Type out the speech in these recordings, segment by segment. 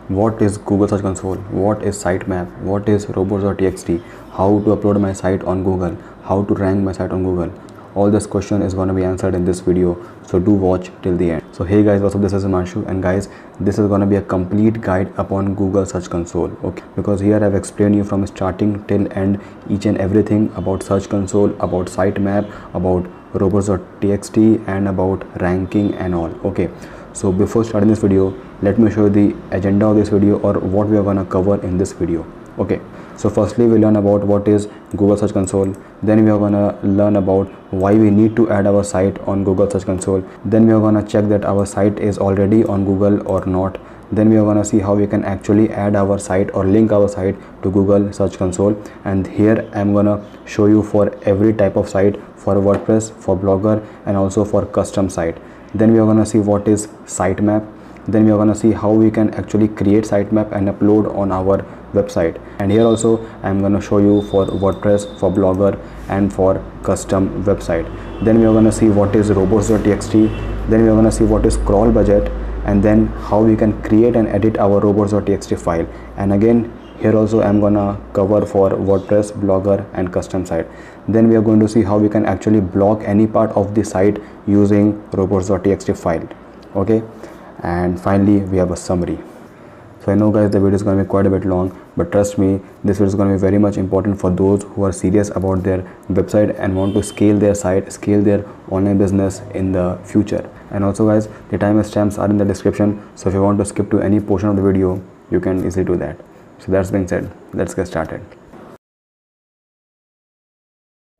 what is Google Search Console, what is sitemap, what is robots.txt, how to upload my site on Google, how to rank my site on Google. All this question is going to be answered in this video, so do watch till the end. So hey guys, what's up, this is Himanshu, and guys, this is going to be a complete guide upon Google Search Console, okay, because here I've explained you from starting till end each and everything about Search Console, about sitemap, about robots.txt, and about ranking and all. Okay, so before starting this video, let me show you the agenda of this video, or what we are going to cover in this video. Okay, so firstly we learn about what is Google Search Console, then we are going to learn about why we need to add our site on Google Search Console, then we are going to check that our site is already on Google or not, then we are going to see how we can actually add our site or link our site to Google Search Console, and here I am going to show you for every type of site, for WordPress, for Blogger, and also for custom site. Then we are going to see what is sitemap, then we are going to see how we can actually create sitemap and upload on our website, and here also I am going to show you for WordPress, for Blogger, and for custom website. Then we are going to see what is robots.txt, then we are going to see what is crawl budget, and then how we can create and edit our robots.txt file. And again, here also I am gonna cover for WordPress, Blogger, and custom site. Then we are going to see how we can actually block any part of the site using robots.txt file. Okay, and finally we have a summary. So I know guys, the video is going to be quite a bit long, but trust me, this video is going to be very much important for those who are serious about their website and want to scale their site, scale their online business in the future. And also guys, the timestamps are in the description, so if you want to skip to any portion of the video, you can easily do that. So that's being said, let's get started.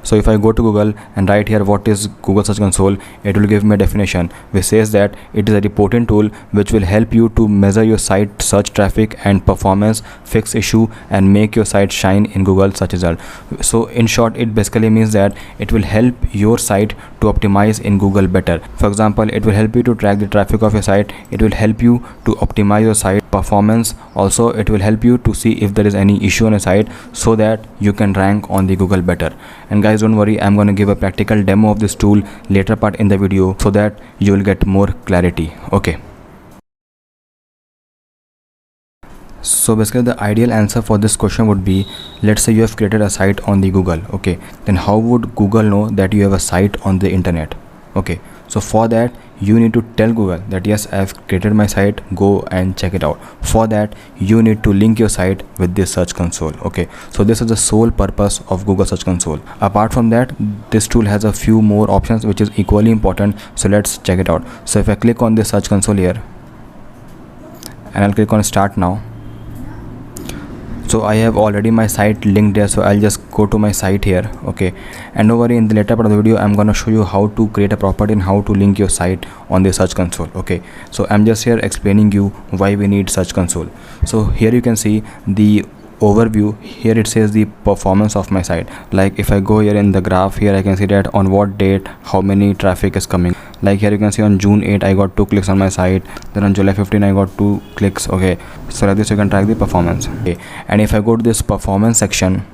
So if I go to Google and write here what is Google Search Console, it will give me a definition which says that it is a reporting tool which will help you to measure your site search traffic and performance, fix issue, and make your site shine in Google search result. So in short, it basically means that it will help your site to optimize in Google better. For example, it will help you to track the traffic of your site, it will help you to optimize your site performance. Also, it will help you to see if there is any issue on a site so that you can rank on the Google better. And guys, don't worry, I'm going to give a practical demo of this tool later part in the video so that you will get more clarity. Okay, so basically the ideal answer for this question would be, let's say you have created a site on the Google. Okay, then how would Google know that you have a site on the internet? Okay, so for that you need to tell Google that yes, I have created my site, go and check it out. For that you need to link your site with this Search Console. Okay, so this is the sole purpose of Google Search Console. Apart from that, this tool has a few more options which is equally important, so let's check it out. So if I click on this Search Console here and I'll click on start now, so I have already my site linked there, so I'll just go to my site here. Okay, and don't worry, in the later part of the video I'm gonna show you how to create a property and how to link your site on the Search Console. Okay, so I'm just here explaining you why we need Search Console. So here you can see the overview. Here it says the performance of my site. Like if I go here in the graph, here I can see that on what date how many traffic is coming. Like here you can see on June 8 I got 2 clicks on my site, then on July 15 I got 2 clicks. Okay, so like this you can track the performance. Okay, and if I go to this performance section,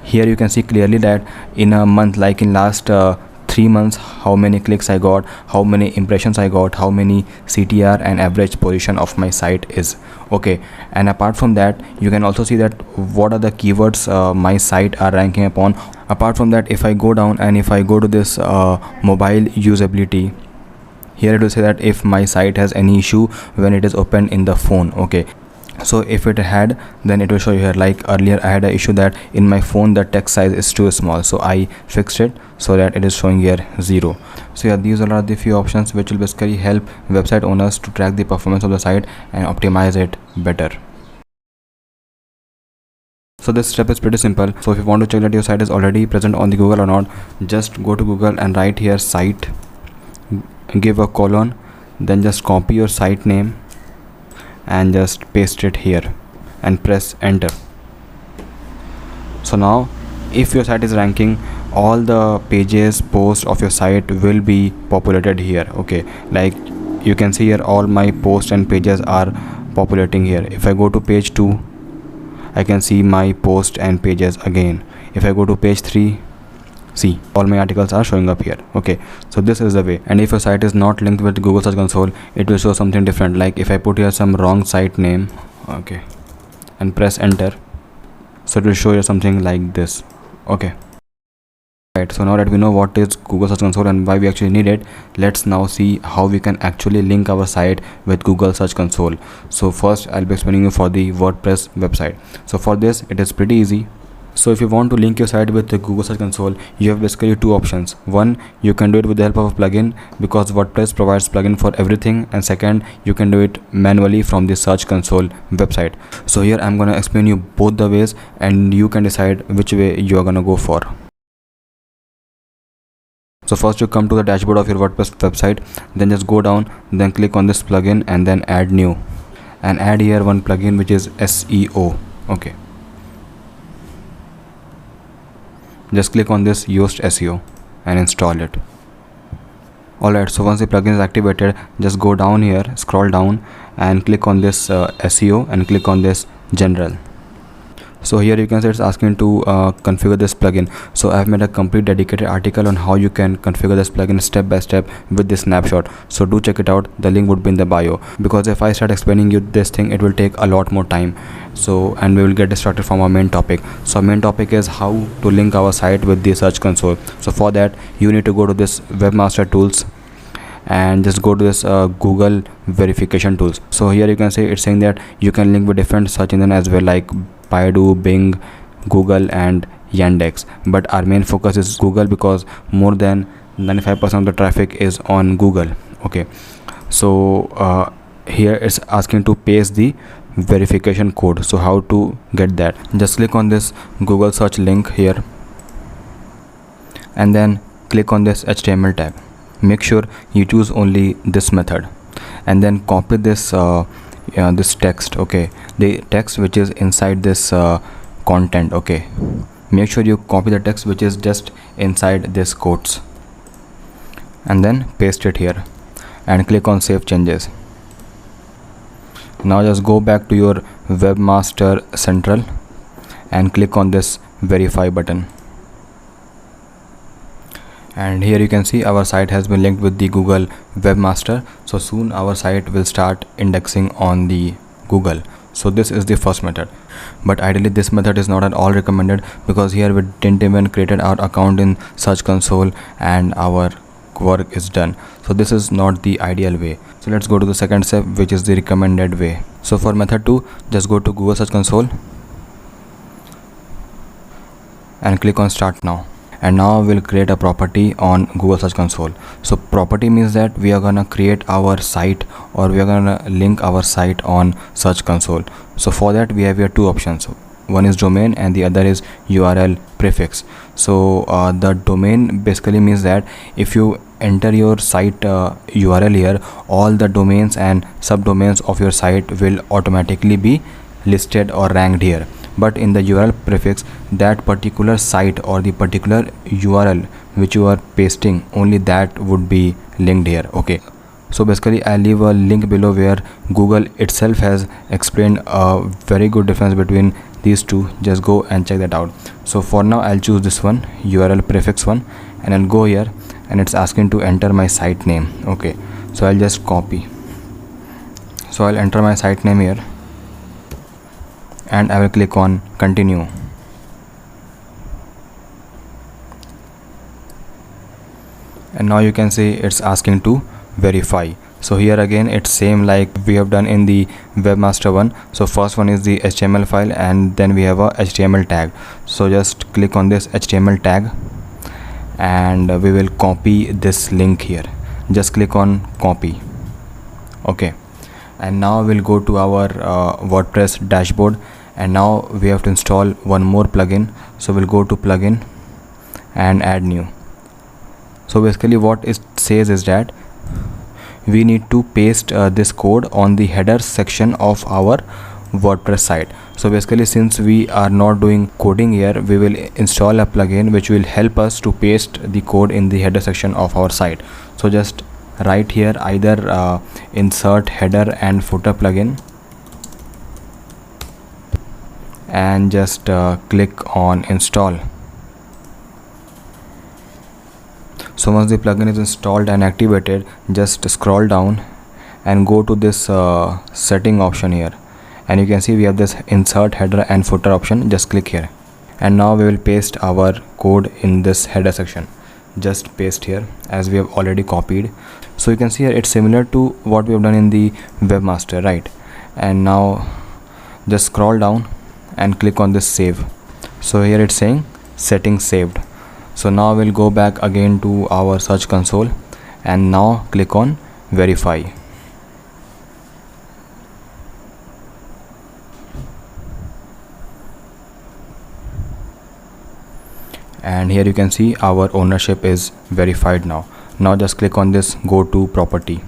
here you can see clearly that in a month, like in last 3 months, how many clicks I got, how many impressions I got, how many CTR and average position of my site is. Okay, and apart from that you can also see that what are the keywords my site are ranking upon. Apart from that, if I go down and if I go to this mobile usability, here it will say that if my site has any issue when it is opened in the phone. Okay, so if it had, then it will show you here. Like earlier I had an issue that in my phone the text size is too small, so I fixed it so that it is showing here 0. So yeah, these are the few options which will basically help website owners to track the performance of the site and optimize it better. So this step is pretty simple. So if you want to check that your site is already present on the Google or not, just go to Google and write here site, give a colon, then just copy your site name and just paste it here and press enter. So now if your site is ranking, all the pages, posts of your site will be populated here. Okay, like you can see here all my posts and pages are populating here. If I go to page 2, I can see my post and pages again. If I go to page 3, See, all my articles are showing up here. Okay, so this is the way. And if your site is not linked with Google Search Console, it will show something different. Like if I put here some wrong site name, okay, and press enter, so it will show you something like this. Okay. Right, so now that we know what is Google Search Console and why we actually need it, let's now see how we can actually link our site with Google Search Console. So first I'll be explaining you for the WordPress website. So for this it is pretty easy. So if you want to link your site with the Google Search Console, you have basically two options. One, you can do it with the help of a plugin because WordPress provides plugin for everything, and second, you can do it manually from the Search Console website. So here I'm gonna explain you both the ways and you can decide which way you are gonna go for. So first you come to the dashboard of your WordPress website, then just go down, then click on this plugin and then add new, and add here one plugin which is SEO. Okay, just click on this Yoast SEO and install it. Alright, so once the plugin is activated, just go down here, scroll down and click on this SEO and click on this general. So here you can see it's asking to configure this plugin. So I have made a complete dedicated article on how you can configure this plugin step by step with this snapshot. So do check it out. The link would be in the bio, because if I start explaining you this thing, it will take a lot more time. So and we will get distracted from our main topic. So our main topic is how to link our site with the Search Console. So for that you need to go to this Webmaster Tools and just go to this Google verification tools. So here you can see it's saying that you can link with different search engine as well, like Baidu, Bing, Google and Yandex, but our main focus is Google because more than 95% of the traffic is on Google. Okay, so here it's asking to paste the verification code. So how to get that? Just click on this Google search link here and then click on this HTML tag. Make sure you choose only this method and then copy this this text. Okay, the text which is inside this content. Okay, make sure you copy the text which is just inside this quotes and then paste it here and click on save changes. Now just go back to your Webmaster Central and click on this verify button, and here you can see our site has been linked with the Google Webmaster. So soon our site will start indexing on the Google. So this is the first method, but ideally this method is not at all recommended because here we didn't even created our account in Search Console and our work is done. So this is not the ideal way. So let's go to the second step, which is the recommended way. So for method 2, just go to Google Search Console and click on start now. And now we'll create a property on Google Search Console. So property means that we are gonna create our site or we are gonna link our site on Search Console. So for that we have here two options. One is domain and the other is URL prefix. So the domain basically means that if you enter your site URL here, all the domains and subdomains of your site will automatically be listed or ranked here. But in the URL prefix, that particular site or the particular URL which you are pasting, only that would be linked here. Okay, so basically I'll leave a link below where Google itself has explained a very good difference between these two. Just go and check that out. So for now I'll choose this one, URL prefix one, and I'll go here and it's asking to enter my site name. Okay, so I'll just copy. So I'll enter my site name here and I will click on continue. And now you can see it's asking to verify. So here again it's same like we have done in the Webmaster one. So first one is the HTML file and then we have a HTML tag. So just click on this HTML tag and we will copy this link here. Just click on copy. Okay, and now we'll go to our WordPress dashboard, and now we have to install one more plugin. So we'll go to plugin and add new. So basically what it says is that we need to paste this code on the header section of our WordPress site. So basically since we are not doing coding here, we will install a plugin which will help us to paste the code in the header section of our site. So just write here either insert header and footer plugin and just click on install. So once the plugin is installed and activated, just scroll down and go to this setting option here, and you can see we have this insert header and footer option. Just click here, and now we will paste our code in this header section. Just paste here as we have already copied. So you can see here it's similar to what we have done in the webmaster, right? And now just scroll down and click on this save. So here it's saying settings saved. So now we'll go back again to our search console and now click on verify. And here you can see our ownership is verified now. Now just click on this go to property.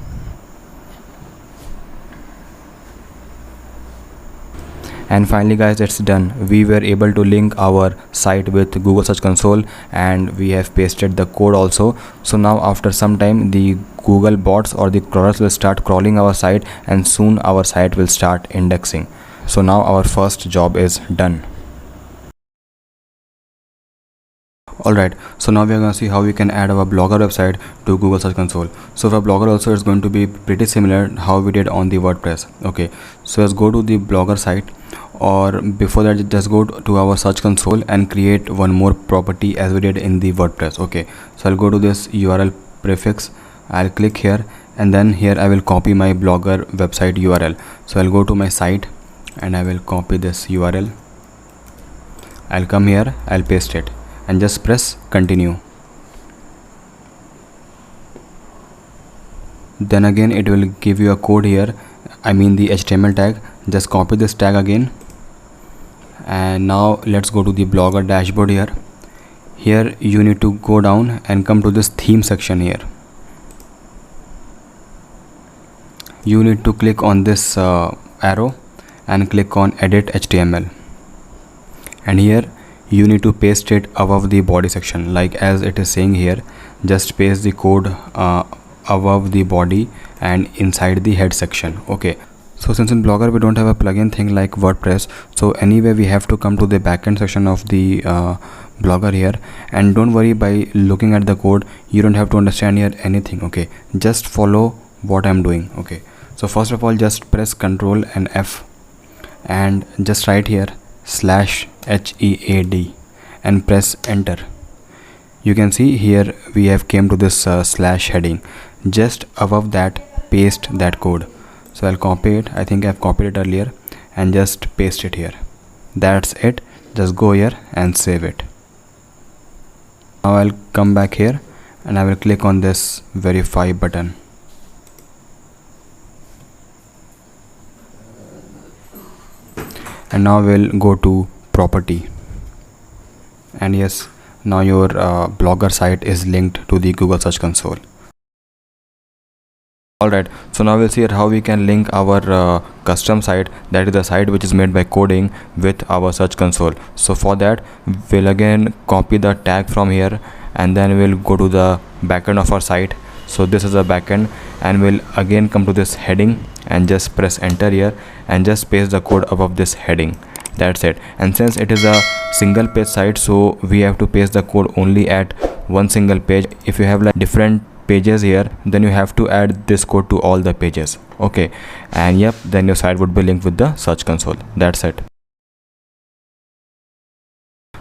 And finally guys, it's done. We were able to link our site with Google Search Console, and we have pasted the code also. So now after some time the Google bots or the crawlers will start crawling our site, and soon our site will start indexing. So now our first job is done. Alright, so now we are going to see how we can add our Blogger website to Google Search Console. So for Blogger also it's going to be pretty similar how we did on the WordPress. Okay, so let's go to the Blogger site, or before that just go to our Search Console and create one more property as we did in the WordPress. Okay, so I'll go to this URL prefix, I'll click here, and then here I will copy my Blogger website URL. So I'll go to my site and I will copy this URL. I'll come here, I'll paste it, and just press continue. Then again it will give you a code here, I mean the HTML tag. Just copy this tag again, and now let's go to the Blogger dashboard here. Here you need to go down and come to this theme section here. You need to click on this arrow and click on edit HTML, and here you need to paste it above the body section, like as it is saying here. Just paste the code above the body and inside the head section. Okay, so since in Blogger we don't have a plugin thing like WordPress, so anyway we have to come to the backend section of the Blogger here. And don't worry, by looking at the code you don't have to understand here anything. Okay, just follow what I'm doing. Okay, so first of all just press Ctrl and F and just write here /HEAD and press enter. You can see here we have came to this slash heading. Just above that paste that code. So I'll copy it, I think I've copied it earlier, and just paste it here. That's it. Just go here and save it. Now I'll come back here and I will click on this verify button. And now we'll go to property, and yes, now your Blogger site is linked to the Google Search Console. Alright, so now we'll see how we can link our custom site, that is the site which is made by coding, with our Search Console. So for that we'll again copy the tag from here, and then we'll go to the backend of our site. So this is a backend, and we'll again come to this heading and just press enter here and just paste the code above this heading. That's it. And since it is a single page site, so we have to paste the code only at one single page. If you have like different pages here, then you have to add this code to all the pages. Okay, and yep, then your site would be linked with the Search Console. That's it.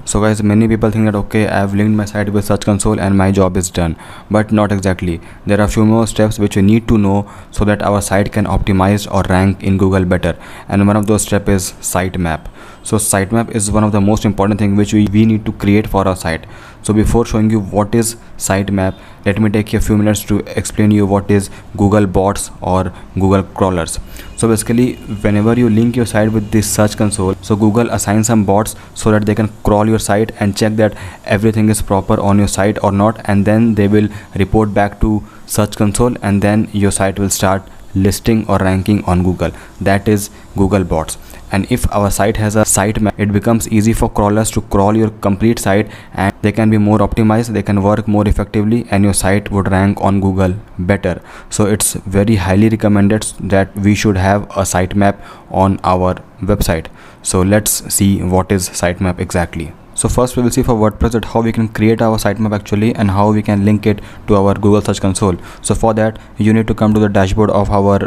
So guys, many people think that okay, I have linked my site with Search Console and my job is done, but not exactly. There are few more steps which we need to know so that our site can optimize or rank in Google better, and one of those steps is sitemap. So sitemap is one of the most important thing which we need to create for our site. So before showing you what is sitemap, let me take a few minutes to explain you what is Google bots or Google crawlers. So basically, whenever you link your site with this Search Console, so Google assigns some bots so that they can crawl your site and check that everything is proper on your site or not, and then they will report back to Search Console, and then your site will start listing or ranking on Google. That is Google bots. And if our site has a sitemap, it becomes easy for crawlers to crawl your complete site, and they can be more optimized, they can work more effectively, and your site would rank on Google better. So it's very highly recommended that we should have a sitemap on our website. So let's see what is sitemap exactly. So first we will see for WordPress that how we can create our sitemap actually and how we can link it to our Google Search Console. So for that you need to come to the dashboard of our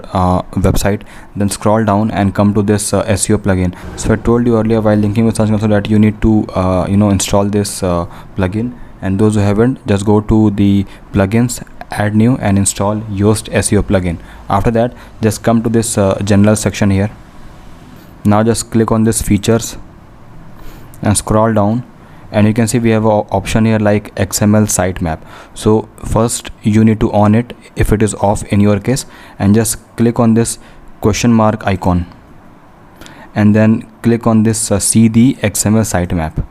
website, then scroll down and come to this SEO plugin. So I told you earlier while linking with Search Console that you need to install this plugin, and those who haven't, just go to the plugins, add new and install Yoast SEO plugin. After that just come to this general section here. Now just click on this features and scroll down, and you can see we have an option here like XML sitemap. So first you need to on it if it is off in your case, and just click on this question mark icon and then click on this see the XML sitemap,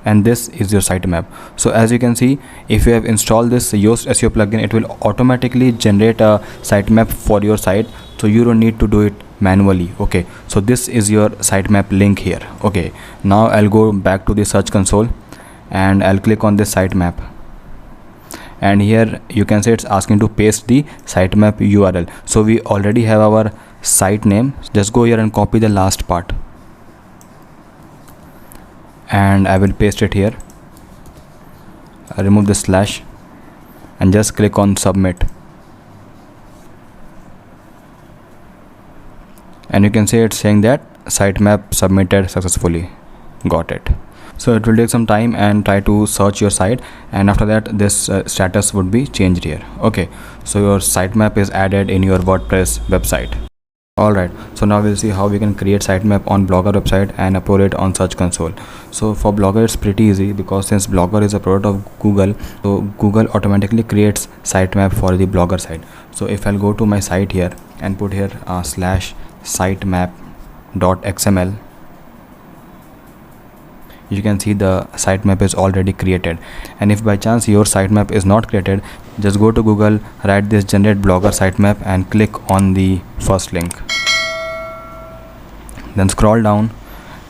and this is your sitemap. So as you can see, if you have installed this Yoast SEO plugin, it will automatically generate a sitemap for your site, so you don't need to do it manually. Okay, so this is your sitemap link here. Okay, now I'll go back to the Search Console and I'll click on this sitemap, and here you can see it's asking to paste the sitemap URL. So we already have our site name. Just go here and copy the last part, and I will paste it here. I'll remove the slash and just click on submit, and you can see it's saying that sitemap submitted successfully. Got it. So it will take some time and try to search your site, and after that this status would be changed here. Okay, so your sitemap is added in your WordPress website. Alright, so now we'll see how we can create sitemap on Blogger website and upload it on Search Console. So for Blogger it's pretty easy, because since Blogger is a product of Google, so Google automatically creates sitemap for the Blogger site. So if I'll go to my site here and put here slash sitemap.xml, you can see the sitemap is already created. And if by chance your sitemap is not created, just go to Google, write this generate blogger sitemap and click on the first link. Then scroll down,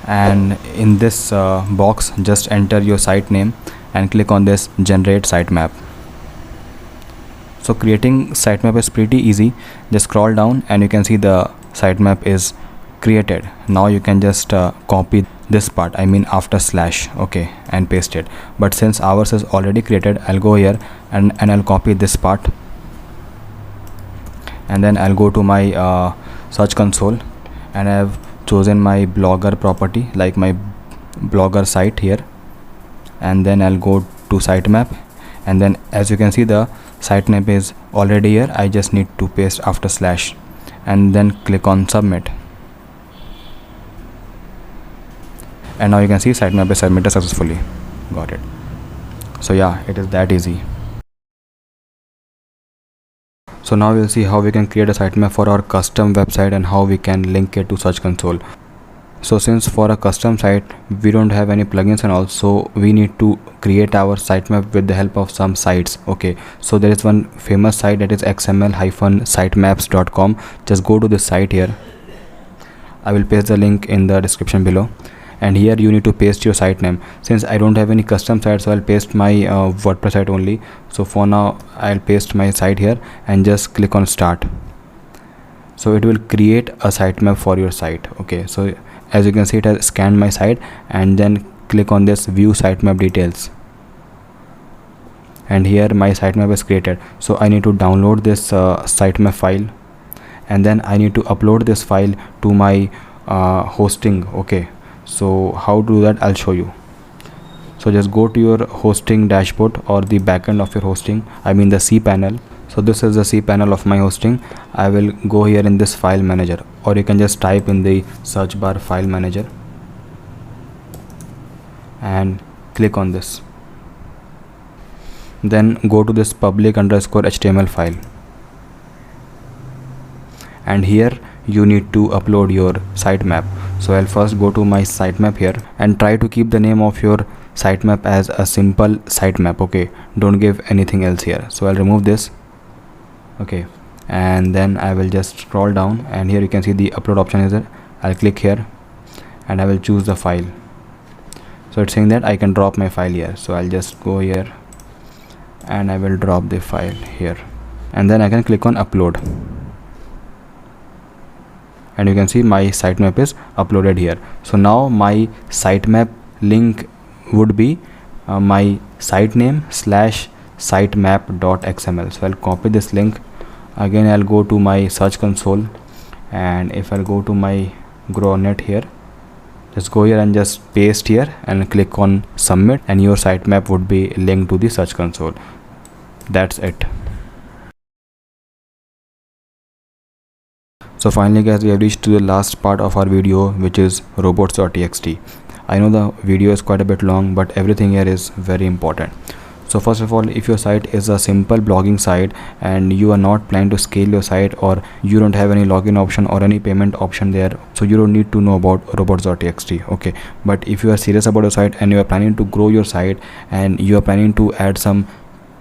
and in this box just enter your site name and click on this generate sitemap. So creating sitemap is pretty easy. Just scroll down and you can see the sitemap is created. Now you can just copy this part, I mean after slash, okay, and paste it. But since ours is already created, I'll go here and I'll copy this part, and then I'll go to my Search Console, and I've chosen my blogger property like my blogger site here, and then I'll go to sitemap, and then as you can see the sitemap is already here. I just need to paste after slash and then click on submit, and now you can see sitemap is submitted successfully. Got it. So yeah, it is that easy. So now we'll see how we can create a sitemap for our custom website and how we can link it to Search Console. So since for a custom site we don't have any plugins and also we need to create our sitemap with the help of some sites. Okay, so there is one famous site, that is xml-sitemaps.com. just go to this site here. I will paste the link in the description below, and here you need to paste your site name. Since I don't have any custom site, so I'll paste my WordPress site only. So for now I'll paste my site here and just click on start. So it will create a sitemap for your site. Okay, so as you can see it has scanned my site, and then click on this view sitemap details, and here my sitemap is created. So I need to download this sitemap file, and then I need to upload this file to my hosting. Okay, so how to do that I'll show you. So just go to your hosting dashboard or the backend of your hosting, I mean the cPanel. So this is the cPanel of my hosting. I will go here in this file manager, or you can just type in the search bar file manager and click on this. Then go to this public_html file, and here you need to upload your sitemap. So I'll first go to my sitemap here and try to keep the name of your sitemap as a simple sitemap. Okay, don't give anything else here. So I'll remove this. Okay, and then I will just scroll down, and here you can see the upload option is there. I'll click here and I will choose the file. So it's saying that I can drop my file here, so I'll just go here and I will drop the file here, and then I can click on upload. and you can see my sitemap is uploaded here. So now my sitemap link would be my site name slash sitemap.xml. So I'll copy this link. Again I'll go to my search console, and if I'll go to my GrowNet here, just go here and just paste here and click on submit, and your sitemap would be linked to the search console. That's it. So finally guys, we have reached to the last part of our video, which is robots.txt. I know the video is quite a bit long, but everything here is very important. So first of all, if your site is a simple blogging site and you are not planning to scale your site, or you don't have any login option or any payment option there, so you don't need to know about robots.txt. Okay, but if you are serious about your site and you are planning to grow your site and you are planning to add some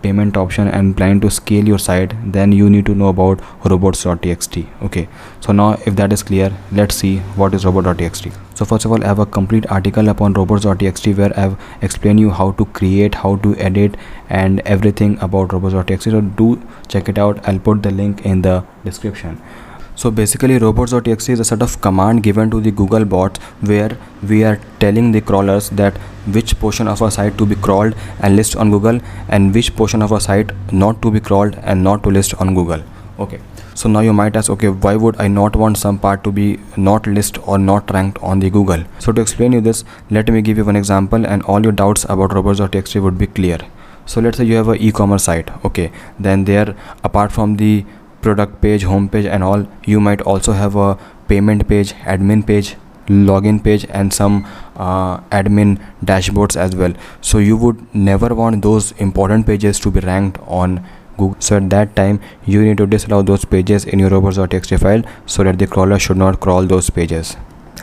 payment option and planning to scale your site, then you need to know about robots.txt. Okay, so now if that is clear, let's see what is robot.txt. So first of all, I have a complete article upon robots.txt where I have explained you how to create, how to edit, and everything about robots.txt. So do check it out. I'll put the link in the description. So basically robots.txt is a set of command given to the Google bots where we are telling the crawlers that which portion of our site to be crawled and list on Google, and which portion of our site not to be crawled and not to list on Google. Okay, so now you might ask, okay, why would I not want some part to be not list or not ranked on the Google? So to explain you this, let me give you one example and all your doubts about robots.txt would be clear. So let's say you have an e-commerce site. Okay, then there, apart from the product page, home page and all, you might also have a payment page, admin page, login page, and some admin dashboards as well. So you would never want those important pages to be ranked on Google. So at that time you need to disallow those pages in your robots.txt file so that the crawler should not crawl those pages.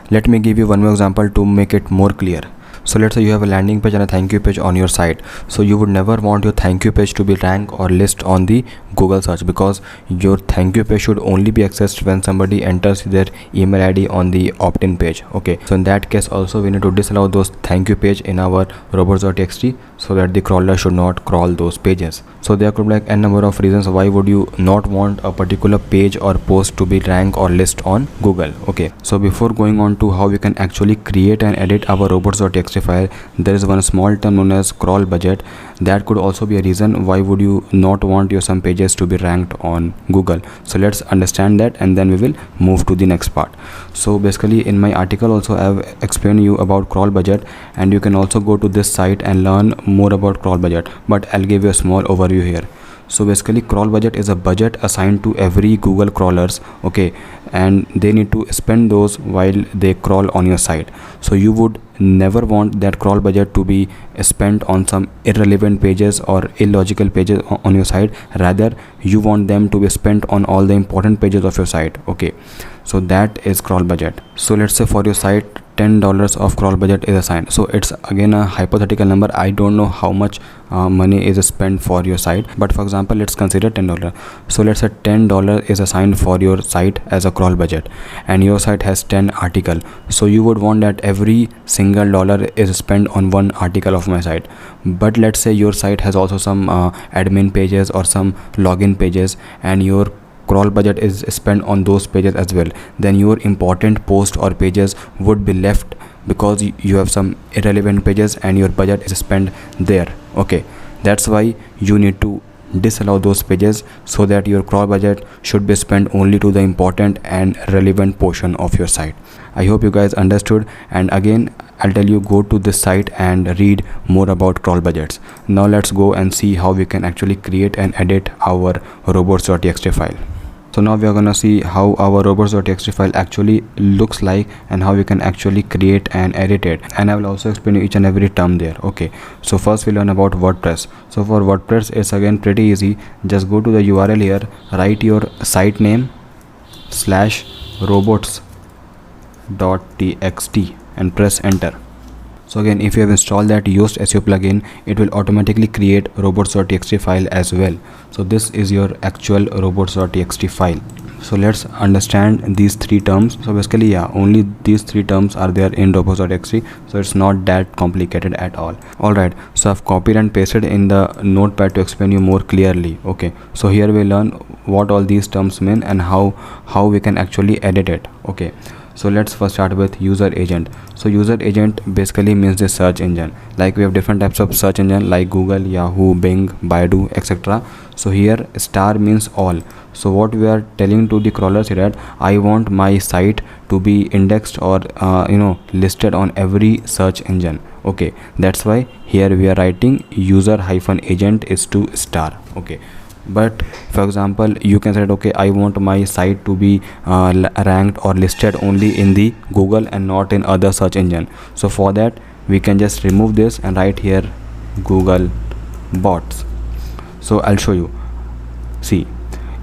Let me give you one more example to make it more clear. So let's say you have a landing page and a thank you page on your site. So you would never want your thank you page to be ranked or list on the Google search, because your thank you page should only be accessed when somebody enters their email ID on the opt-in page. Okay, so in that case also we need to disallow those thank you page in our robots.txt so that the crawler should not crawl those pages. So there could be like n number of reasons why would you not want a particular page or post to be ranked or list on Google. Okay, so before going on to how we can actually create and edit our robots.txt file, there is one small term known as crawl budget. That could also be a reason why would you not want your some pages to be ranked on Google. So let's understand that and then we will move to the next part. So basically in my article also I have explained you about crawl budget, and you can also go to this site and learn more about crawl budget, but I'll give you a small overview here. So basically crawl budget is a budget assigned to every Google crawlers, okay, and they need to spend those while they crawl on your site. So you would never want that crawl budget to be spent on some irrelevant pages or illogical pages on your site. Rather you want them to be spent on all the important pages of your site. Okay, so that is crawl budget. So let's say for your site $10 of crawl budget is assigned. So it's again a hypothetical number. I don't know how much money is spent for your site, but for example let's consider $10. So let's say $10 is assigned for your site as a crawl budget, and your site has 10 articles. So you would want that every single dollar is spent on one article of my site. But let's say your site has also some admin pages or some login pages, and your crawl budget is spent on those pages as well. Then your important posts or pages would be left because you have some irrelevant pages and your budget is spent there. Okay, that's why you need to disallow those pages so that your crawl budget should be spent only to the important and relevant portion of your site. I hope you guys understood, and again I'll tell you, go to this site and read more about crawl budgets. Now let's go and see how we can actually create and edit our robots.txt file. So now we are gonna see how our robots.txt file actually looks like and how we can actually create and edit it, and I will also explain each and every term there. Okay, so first we learn about WordPress. So for WordPress it's again pretty easy. Just go to the URL here, write your site name /robots.txt and press enter. So again, if you have installed that Yoast SEO plugin, it will automatically create robots.txt file as well. So this is your actual robots.txt file. So let's understand these three terms. So basically, yeah, only these three terms are there in robots.txt, so it's not that complicated at all. Alright, so I've copied and pasted in the notepad to explain you more clearly. Okay, so here we learn what all these terms mean and how we can actually edit it. Okay, so let's first start with user agent. So user agent basically means the search engine. Like we have different types of search engine like Google, Yahoo, Bing, Baidu, etc. So here star means all. So what we are telling to the crawlers is that I want my site to be indexed or listed on every search engine. Okay, that's why here we are writing user hyphen agent is to star. Okay, but for example you can say that, okay, I want my site to be ranked or listed only in the Google and not in other search engine. So for that we can just remove this and write here Google bots. So I'll show you. See,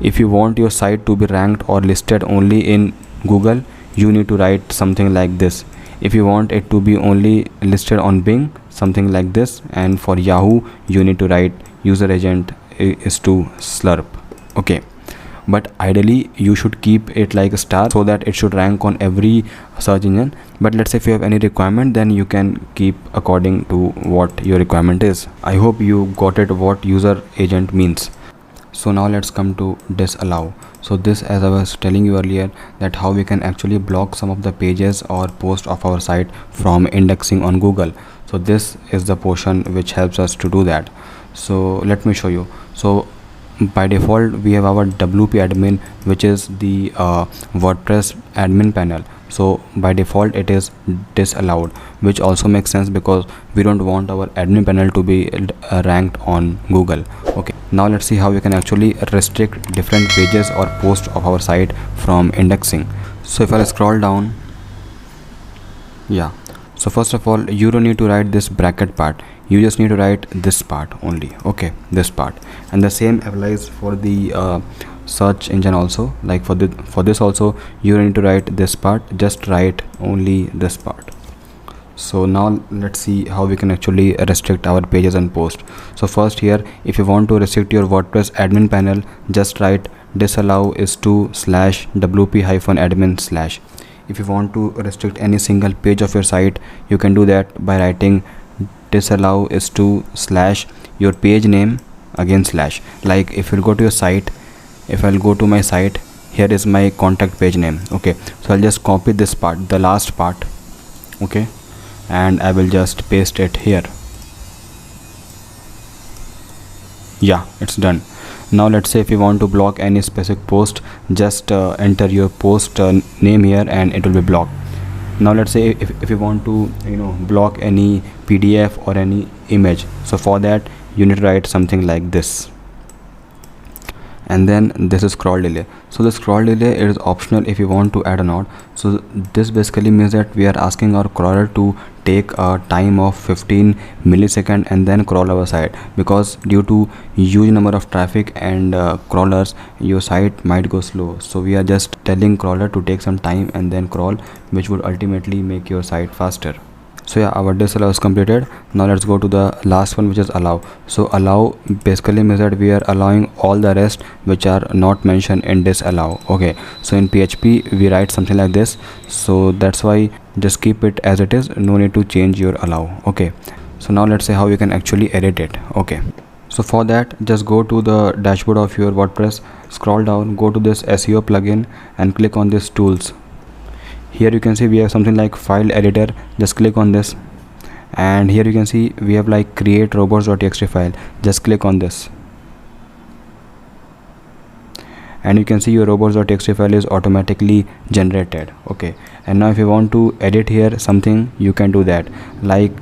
if you want your site to be ranked or listed only in Google, you need to write something like this. If you want it to be only listed on Bing, something like this. And for Yahoo, you need to write user agent is to slurp. Okay, but ideally you should keep it like a star so that it should rank on every search engine. But let's say if you have any requirement, then you can keep according to what your requirement is. I hope you got it what user agent means. So now let's come to disallow. So this, as I was telling you earlier, that how we can actually block some of the pages or posts of our site from indexing on Google. So this is the portion which helps us to do that. So let me show you. So by default we have our WP admin, which is the WordPress admin panel. So by default it is disallowed, which also makes sense because we don't want our admin panel to be ranked on Google. Okay, now let's see how we can actually restrict different pages or posts of our site from indexing. So if I scroll down, yeah, so first of all you don't need to write this bracket part, you just need to write this part only. Okay, this part. And the same applies for the search engine also. Like for this also you don't need to write this part, just write only this part. So now let's see how we can actually restrict our pages and posts. So first here, if you want to restrict your WordPress admin panel, just write disallow is to /wp-admin/. If you want to restrict any single page of your site, you can do that by writing disallow is to / your page name again /. Like if you go to your site, if I'll go to my site, here is my contact page name. Okay, so I'll just copy this part, the last part. Okay, and I will just paste it here. Yeah, it's done. Now let's say if you want to block any specific post, just enter your post name here and it will be blocked. Now let's say if you want to block any PDF or any image, so for that you need to write something like this. And then this is scroll delay. So the scroll delay is optional if you want to add or not. So this basically means that we are asking our crawler to take a time of 15 millisecond and then crawl our site, because due to huge number of traffic and crawlers, your site might go slow. So we are just telling crawler to take some time and then crawl, which would ultimately make your site faster. So yeah, our disallow is completed. Now let's go to the last one, which is allow. So allow basically means that we are allowing all the rest which are not mentioned in disallow. Okay, so in PHP we write something like this, so that's why just keep it as it is, no need to change your allow. Okay, so now let's say how you can actually edit it. Okay, so for that just go to the dashboard of your WordPress, scroll down, go to this SEO plugin and click on this tools. Here you can see we have something like file editor, just click on this, and here you can see we have like create robots.txt file, just click on this, and you can see your robots.txt file is automatically generated. Okay, and now if you want to edit here something, you can do that. Like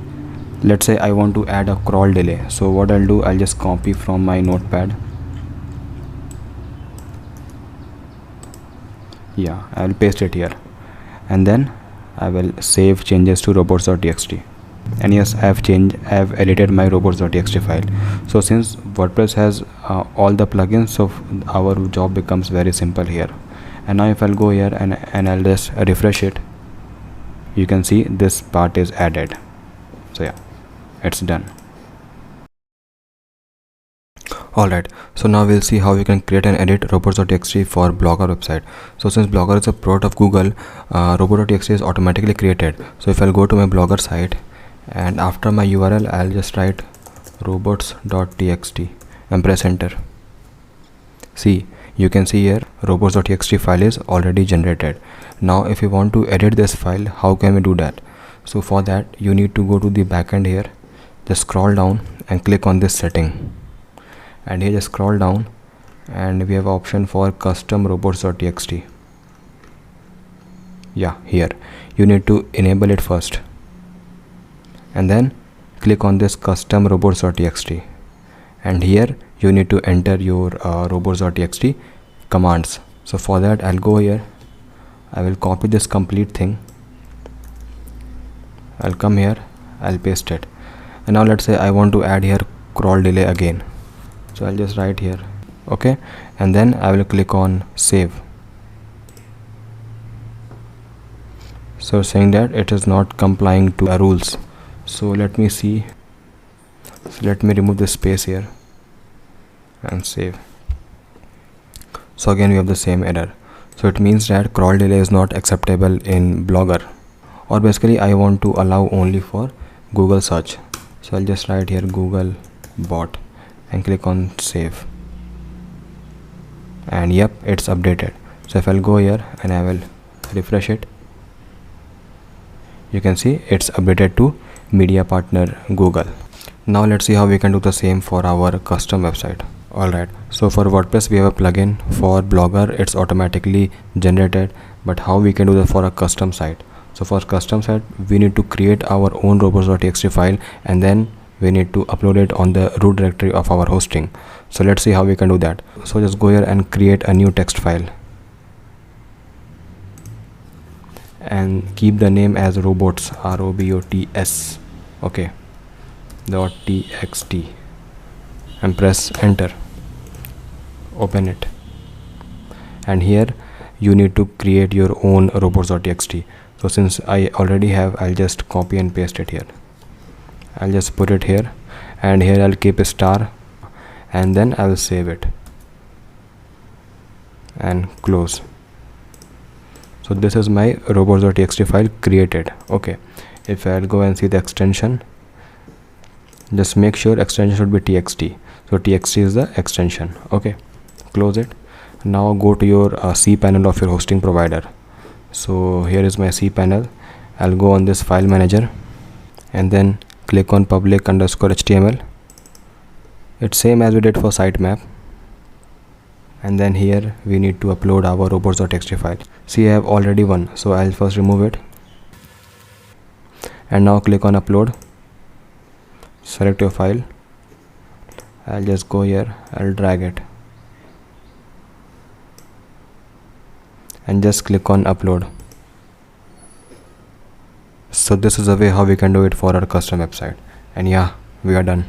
let's say I want to add a crawl delay, so what I'll do, I'll just copy from my notepad. Yeah, I'll paste it here, and then I will save changes to robots.txt. And yes, I have edited my robots.txt file. So since WordPress has all the plugins, so our job becomes very simple here. And now if I'll go here and I'll just refresh it, you can see this part is added. So yeah, it's done. Alright, so now we'll see how we can create and edit robots.txt for Blogger website. So since Blogger is a product of Google, robot.txt is automatically created. So if I'll go to my Blogger site, and after my URL I'll just write robots.txt and press enter. See, you can see here robots.txt file is already generated. Now if you want to edit this file, how can we do that? So for that you need to go to the backend here, just scroll down and click on this setting, and here just scroll down and we have option for custom robots.txt. Yeah, here you need to enable it first, and then click on this custom robots.txt, and here you need to enter your robots.txt commands. So for that I'll go here, I will copy this complete thing, I'll come here, I'll paste it, and now let's say I want to add here crawl delay again. So I'll just write here, okay, and then I will click on save. So saying that it is not complying to the rules. So let me see, so let me remove this space here and save. So again we have the same error. So it means that crawl delay is not acceptable in Blogger, or basically I want to allow only for Google search. So I'll just write here Google bot and click on save, and yep, it's updated. So if I'll go here and I will refresh it, you can see it's updated to media partner Google. Now let's see how we can do the same for our custom website. Alright, so for WordPress we have a plugin. For Blogger it's automatically generated, but how we can do that for a custom site? So for custom site we need to create our own robots.txt file, and then we need to upload it on the root directory of our hosting. So let's see how we can do that. So just go here and create a new text file and keep the name as robots, robots, okay, .txt, and press enter. Open it, and here you need to create your own robots.txt. So since I already have, I'll just copy and paste it here. I'll just put it here, and here I'll keep a star, and then I will save it and close. So this is my robots.txt file created. Okay, if I'll go and see the extension, just make sure extension should be txt. So txt is the extension. Okay, close it. Now go to your cPanel of your hosting provider. So here is my cPanel. I'll go on this file manager and then click on public_html. It's same as we did for sitemap, and then here we need to upload our robots.txt file. See, I have already one, so I'll first remove it, and now click on upload. Select your file. I'll just go here, I'll drag it and just click on upload. So this is the way how we can do it for our custom website. And yeah, we are done.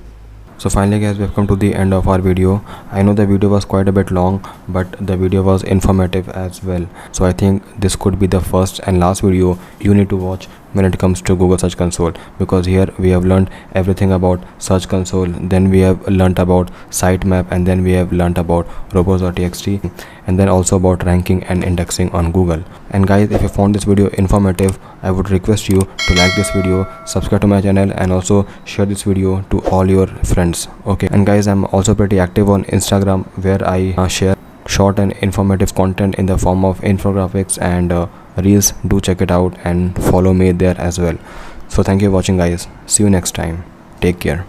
So finally guys, we have come to the end of our video. I know the video was quite a bit long, but the video was informative as well. So I think this could be the first and last video you need to watch when it comes to Google Search Console, because here we have learned everything about Search Console, then we have learned about sitemap, and then we have learned about robots.txt, and then also about ranking and indexing on Google. And guys, if you found this video informative, I would request you to like this video, subscribe to my channel, and also share this video to all your friends. Okay, and guys, I'm also pretty active on Instagram, where I share short and informative content in the form of infographics and reels. Do check it out and follow me there as well. So thank you for watching guys. See you next time. Take care.